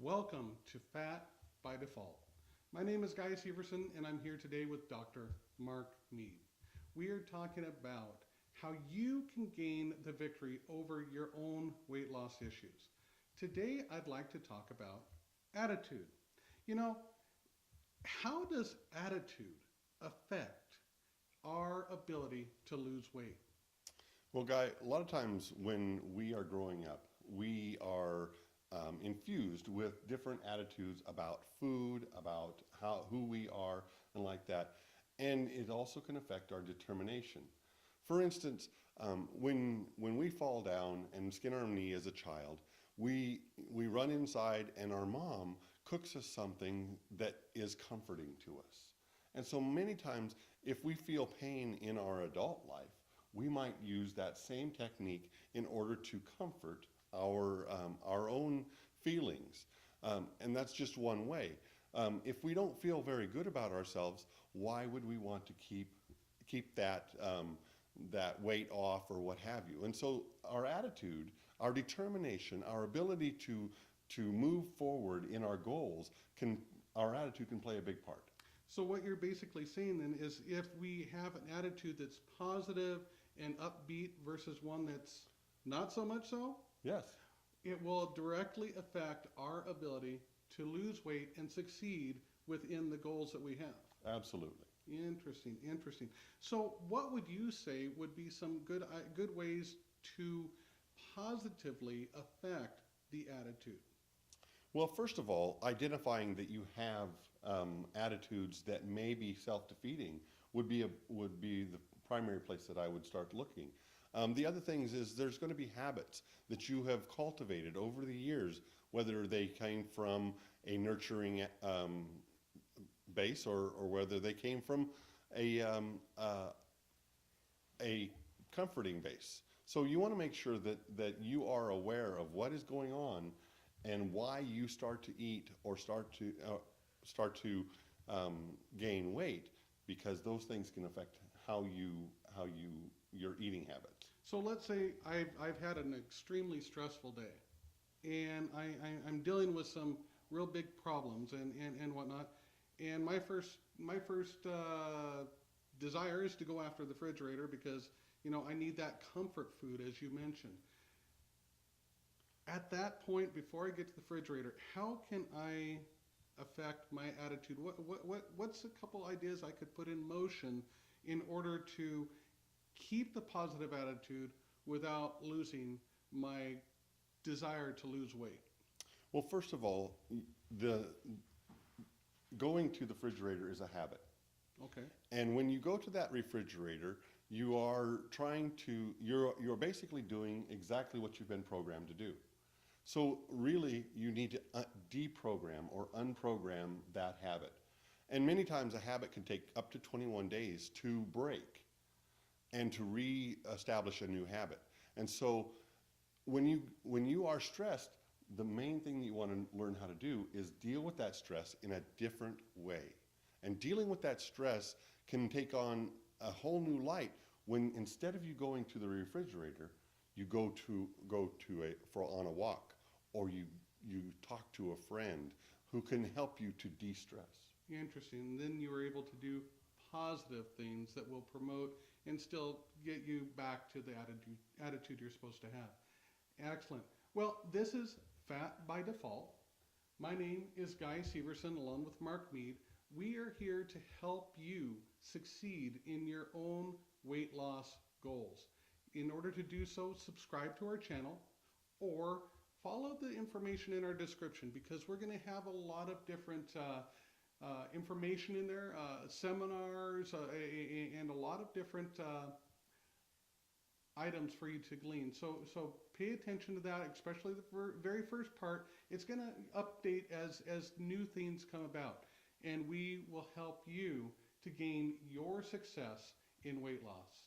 Welcome to Fat by Default. My name is Guy Severson and I'm here today with Dr. Mark Mead. We are talking about how you can gain the victory over your own weight loss issues. Today I'd like to talk about attitude. You know, how does attitude affect our ability to lose weight? Well, Guy, a lot of times when we are growing up, we are infused with different attitudes about food, about who we are, and like that. And it also can affect our determination. For instance, when we fall down and skin our knee as a child, we run inside and our mom cooks us something that is comforting to us. And so many times, if we feel pain in our adult life, we might use that same technique in order to comfort our own feelings. And that's just one way. If we don't feel very good about ourselves, why would we want to keep that weight off or what have you? And so our attitude, our determination, our ability to move forward in our goals, our attitude can play a big part. So what you're basically saying then is if we have an attitude that's positive and upbeat versus one that's not so much so, Yes. it will directly affect our ability to lose weight and succeed within the goals that we have. Absolutely. Interesting. So what would you say would be some good ways to positively affect the attitude? Well, first of all, identifying that you have attitudes that may be self-defeating would be the primary place that I would start looking. The other things is there's going to be habits that you have cultivated over the years, whether they came from a nurturing base or whether they came from a comforting base. So you want to make sure that you are aware of what is going on and why you start to eat or start to gain weight, because those things can affect your eating habits. So let's say I've had an extremely stressful day and I'm dealing with some real big problems and whatnot. And my first desire is to go after the refrigerator because, you know, I need that comfort food, as you mentioned. At that point, before I get to the refrigerator, how can I affect my attitude? What's a couple ideas I could put in motion in order to keep the positive attitude without losing my desire to lose weight? Well, first of all, going to the refrigerator is a habit. Okay. And when you go to that refrigerator, you're basically doing exactly what you've been programmed to do. So really, you need to deprogram or unprogram that habit. And many times a habit can take up to 21 days to break and to re-establish a new habit. And so when you are stressed, the main thing that you want to learn how to do is deal with that stress in a different way. And dealing with that stress can take on a whole new light when instead of you going to the refrigerator, you go on a walk, or you talk to a friend who can help you to de-stress. Interesting. And then you were able to do positive things that will promote and still get you back to the attitude you're supposed to have. Excellent. Well, this is Fat by Default. My name is Guy Severson, along with Mark Mead. We are here to help you succeed in your own weight loss goals. In order to do so, subscribe to our channel or follow the information in our description, because we're going to have a lot of different information in there, seminars, and a lot of different items for you to glean. So pay attention to that, especially the very first part. It's going to update as new things come about, and we will help you to gain your success in weight loss.